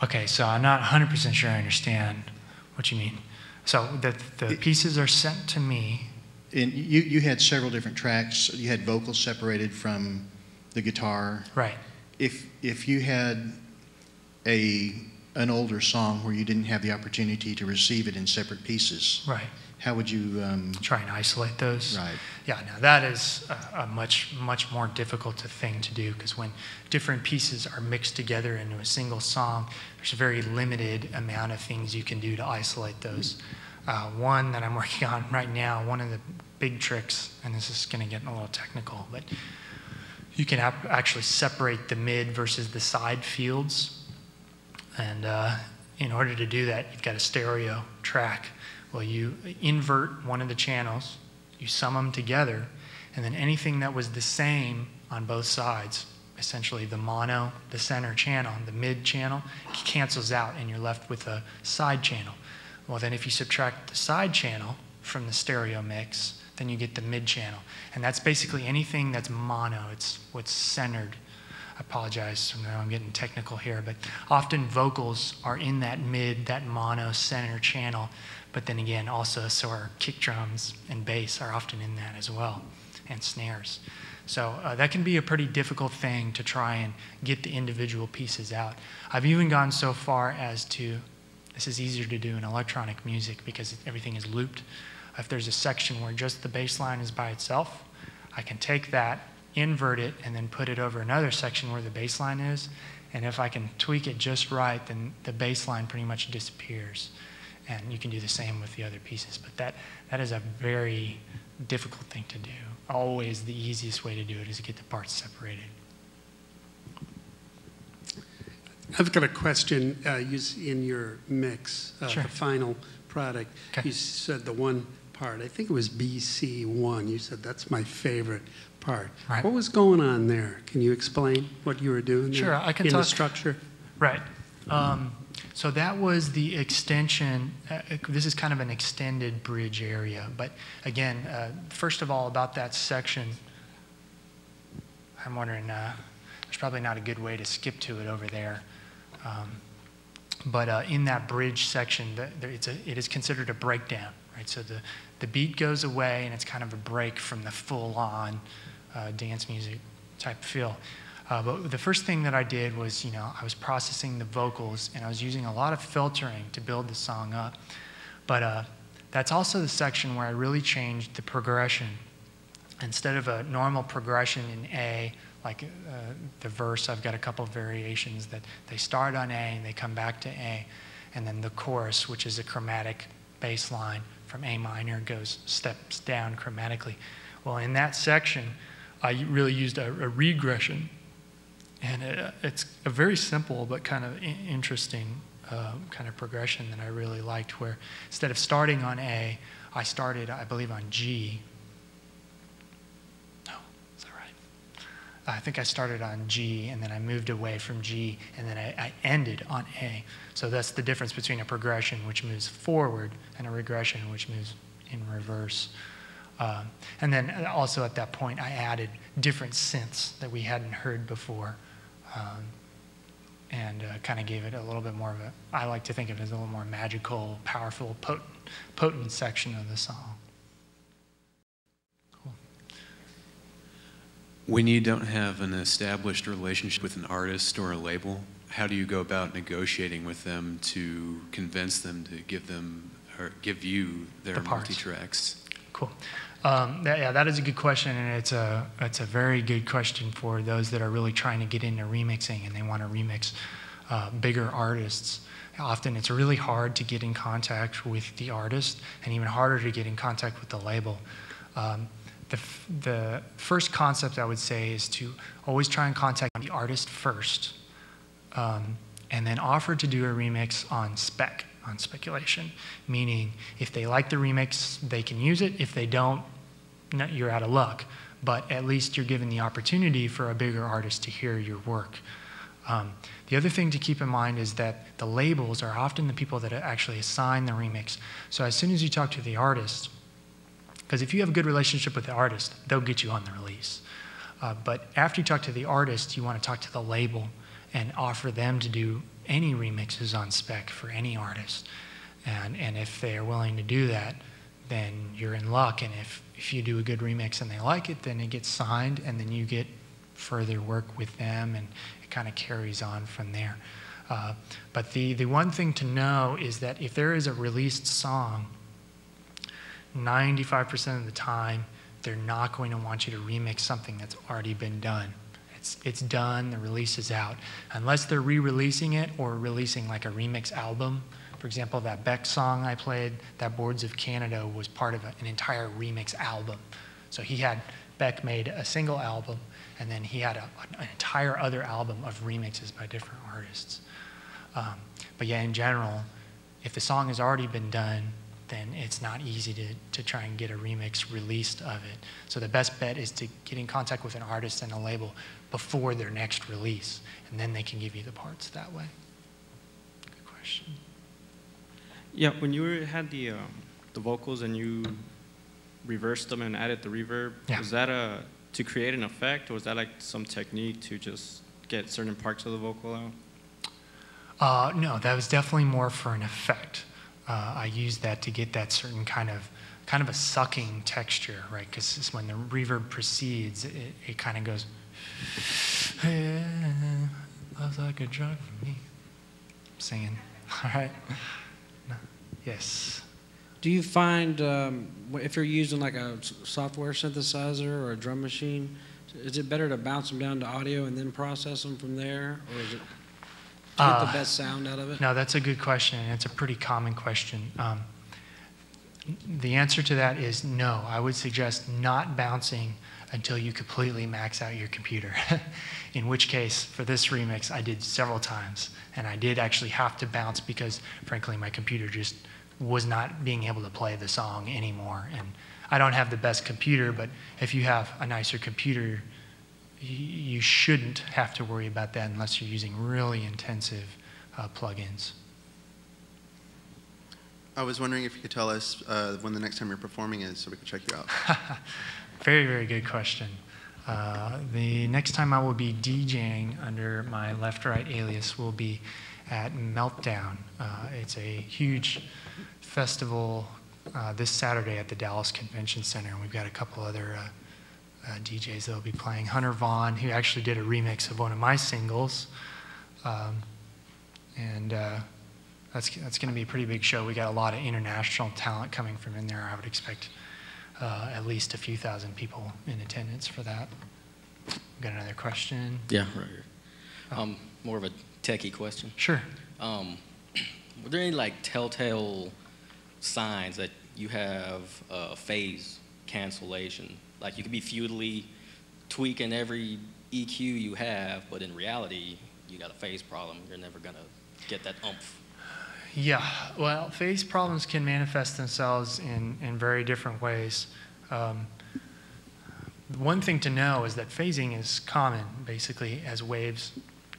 Okay, so I'm not 100% sure I understand what you mean. So the pieces are sent to me. And you had several different tracks. You had vocals separated from the guitar. Right. If you had an older song where you didn't have the opportunity to receive it in separate pieces, right, how would you try and isolate those? Right. Yeah, now that is a much more difficult thing to do, because when different pieces are mixed together into a single song, there's a very limited amount of things you can do to isolate those. One that I'm working on right now, one of the big tricks, and this is going to get a little technical, but you can actually separate the mid versus the side fields. And in order to do that, you've got a stereo track. Well, you invert one of the channels, you sum them together, and then anything that was the same on both sides, essentially the mono, the center channel, the mid channel, cancels out, and you're left with a side channel. Well, then if you subtract the side channel from the stereo mix, then you get the mid channel. And that's basically anything that's mono. It's what's centered. I apologize, I know I'm getting technical here, but often vocals are in that mid, that mono center channel. But then again, also, so our kick drums and bass are often in that as well, and snares. So that can be a pretty difficult thing to try and get the individual pieces out. I've even gone so far as to, this is easier to do in electronic music because everything is looped. If there's a section where just the bass line is by itself, I can take that, invert it, and then put it over another section where the bass line is. And if I can tweak it just right, then the bass line pretty much disappears. And you can do the same with the other pieces. But that is a very difficult thing to do. Always the easiest way to do it is to get the parts separated. I've got a question. In your mix, Sure. the final product, Okay. you said the one part, I think it was BC1, you said that's my favorite part. Right. What was going on there? Can you explain what you were doing there? Sure, I can in talk. the structure? Right. So that was the extension. This is kind of an extended bridge area. But again, first of all, about that section, I'm wondering, there's probably not a good way to skip to it over there. But in that bridge section, it is considered a breakdown, right? So the beat goes away, and it's kind of a break from the full-on dance music type feel. But the first thing that I did was, I was processing the vocals, and I was using a lot of filtering to build the song up. But that's also the section where I really changed the progression. Instead of a normal progression in A, like the verse, I've got a couple of variations that they start on A and they come back to A, and then the chorus, which is a chromatic bass line from A minor, steps down chromatically. Well, in that section, I really used a regression, and it's a very simple but kind of interesting kind of progression that I really liked, where instead of starting on A, I started, I believe, on G. I think I started on G, and then I moved away from G, and then I ended on A. So that's the difference between a progression, which moves forward, and a regression, which moves in reverse. And then also at that point, I added different synths that we hadn't heard before, and kind of gave it a little bit more of a, I like to think of it as a little more magical, powerful, potent section of the song. When you don't have an established relationship with an artist or a label, how do you go about negotiating with them to convince them to give you their multi-tracks? Cool. Yeah, that is a good question, and it's a very good question for those that are really trying to get into remixing and they want to remix bigger artists. Often it's really hard to get in contact with the artist, and even harder to get in contact with the label. The first concept I would say is to always try and contact the artist first, and then offer to do a remix on speculation. Meaning, if they like the remix, they can use it. If they don't, you're out of luck. But at least you're given the opportunity for a bigger artist to hear your work. The other thing to keep in mind is that the labels are often the people that actually assign the remix. So as soon as you talk to the artist, because if you have a good relationship with the artist, they'll get you on the release. But after you talk to the artist, you want to talk to the label and offer them to do any remixes on spec for any artist. And if they are willing to do that, then you're in luck. And if you do a good remix and they like it, then it gets signed, and then you get further work with them, and it kind of carries on from there. But the one thing to know is that if there is a released song, 95% of the time, they're not going to want you to remix something that's already been done. It's done, the release is out. Unless they're re-releasing it or releasing like a remix album. For example, that Beck song I played, that Boards of Canada, was part of an entire remix album. So Beck made a single album, and then he had an entire other album of remixes by different artists. But yeah, in general, if the song has already been done, then it's not easy to try and get a remix released of it. So the best bet is to get in contact with an artist and a label before their next release, and then they can give you the parts that way. Good question. Yeah, when you had the vocals and you reversed them and added the reverb, yeah. Was that to create an effect, or was that like some technique to just get certain parts of the vocal out? No, that was definitely more for an effect. I used that to get that certain kind of a sucking texture, right? Because when the reverb precedes, it kind of goes, hey, love's like a drug for me. I'm singing, all right? No. Yes. Do you find, if you're using like a software synthesizer or a drum machine, is it better to bounce them down to audio and then process them from there? Or is it to get the best sound out of it? No, that's a good question, and it's a pretty common question. The answer to that is no. I would suggest not bouncing until you completely max out your computer. In which case, for this remix, I did several times, and I did actually have to bounce because, frankly, my computer just was not being able to play the song anymore. And I don't have the best computer, but if you have a nicer computer, you shouldn't have to worry about that unless you're using really intensive plugins. I was wondering if you could tell us when the next time you're performing is so we can check you out. Very, very good question. The next time I will be DJing under my left-right alias will be at Meltdown. It's a huge festival this Saturday at the Dallas Convention Center, and we've got a couple other DJs that will be playing. Hunter Vaughn, who actually did a remix of one of my singles, and that's going to be a pretty big show. We got a lot of international talent coming from in there. I would expect at least a few thousand people in attendance for that. Got another question? Yeah, right here. More of a techie question. Sure. Were there any like telltale signs that you have phase cancellation? Like you could be futilely tweaking every EQ you have, but in reality, you got a phase problem. You're never gonna get that oomph. Yeah, well, phase problems can manifest themselves in very different ways. One thing to know is that phasing is common, basically, as waves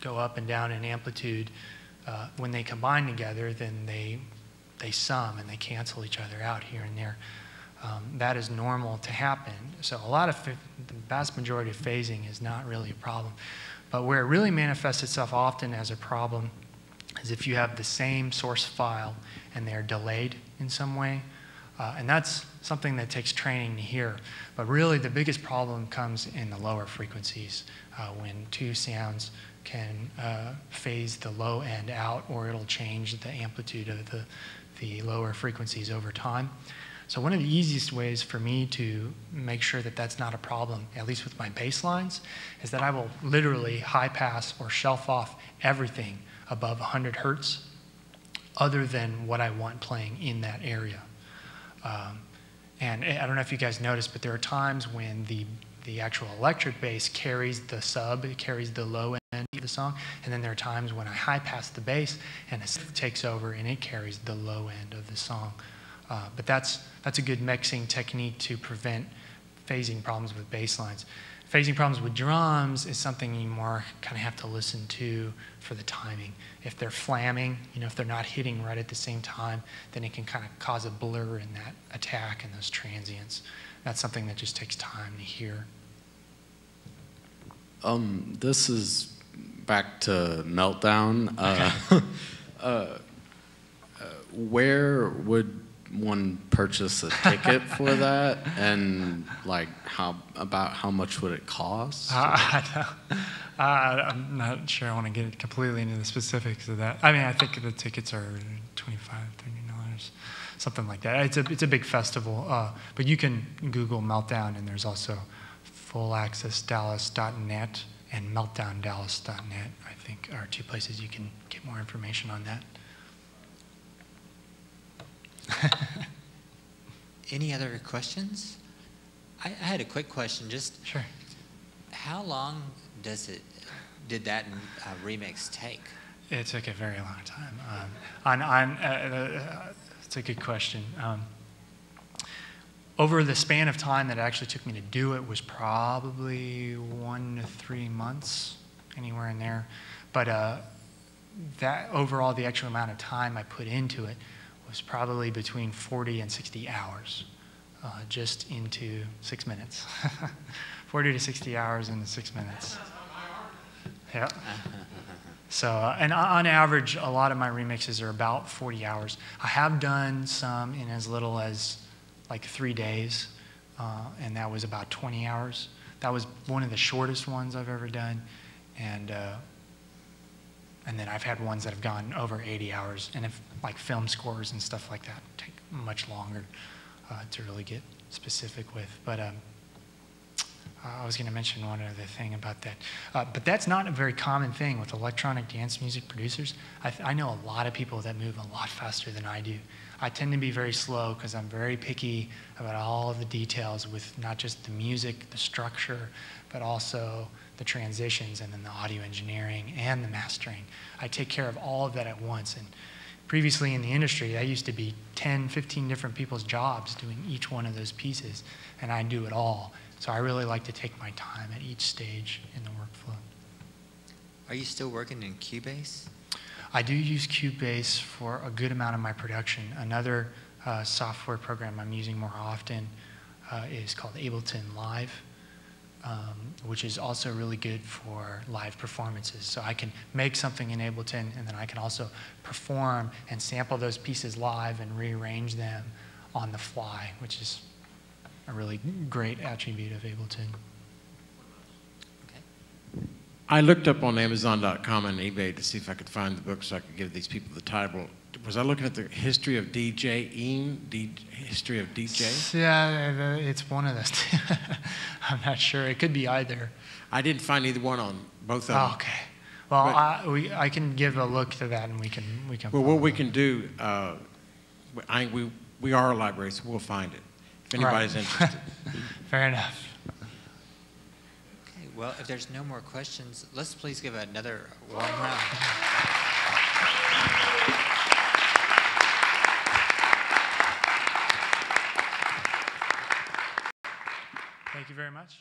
go up and down in amplitude. When they combine together, then they sum and they cancel each other out here and there. That is normal to happen. So the vast majority of phasing is not really a problem. But where it really manifests itself often as a problem is if you have the same source file and they're delayed in some way. And that's something that takes training to hear. But really the biggest problem comes in the lower frequencies when two sounds can phase the low end out, or it'll change the amplitude of the lower frequencies over time. So one of the easiest ways for me to make sure that that's not a problem, at least with my bass lines, is that I will literally high pass or shelf off everything above 100 hertz other than what I want playing in that area. And I don't know if you guys noticed, but there are times when the actual electric bass carries the sub, it carries the low end of the song, and then there are times when I high pass the bass and a synth takes over and it carries the low end of the song. But that's a good mixing technique to prevent phasing problems with bass lines. Phasing problems with drums is something you more kind of have to listen to for the timing. If they're flamming, if they're not hitting right at the same time, then it can kind of cause a blur in that attack and those transients. That's something that just takes time to hear. This is back to Meltdown. Where would one purchase a ticket for that, and like how much would it cost? I'm not sure I want to get completely into the specifics of that. I mean, I think the tickets are $25, $30, something like that. It's a big festival, but you can Google Meltdown, and there's also fullaccessdallas.net and meltdowndallas.net, I think, are two places you can get more information on that. Any other questions? I had a quick question. Just sure. How long did that remix take? It took a very long time. It's a good question. Over the span of time that it actually took me to do it was probably 1 to 3 months, anywhere in there. But that overall, the actual amount of time I put into it was probably between 40 and 60 hours, just into 6 minutes. 40 to 60 hours into 6 minutes. Yeah. So, and on average, a lot of my remixes are about 40 hours. I have done some in as little as like 3 days, and that was about 20 hours. That was one of the shortest ones I've ever done, and then I've had ones that have gone over 80 hours, and if like film scores and stuff like that take much longer to really get specific with. But I was going to mention one other thing about that. But that's not a very common thing with electronic dance music producers. I know a lot of people that move a lot faster than I do. I tend to be very slow because I'm very picky about all of the details with not just the music, the structure, but also the transitions and then the audio engineering and the mastering. I take care of all of that at once. And previously in the industry, that used to be 10, 15 different people's jobs doing each one of those pieces, and I do it all. So I really like to take my time at each stage in the workflow. Are you still working in Cubase? I do use Cubase for a good amount of my production. Another software program I'm using more often is called Ableton Live, which is also really good for live performances. So I can make something in Ableton, and then I can also perform and sample those pieces live and rearrange them on the fly, which is a really great attribute of Ableton. I looked up on Amazon.com and eBay to see if I could find the book so I could give these people the title. Was I looking at the history of DJing? History of DJ? Yeah, it's one of those two. I'm not sure. It could be either. I didn't find either one on both of them. Oh, okay. Well, I can give a look to that, and we can. Well, what we can do, we are a library, so we'll find it if anybody's interested. Fair enough. Well, if there's no more questions, let's please give another warm round. Thank you very much.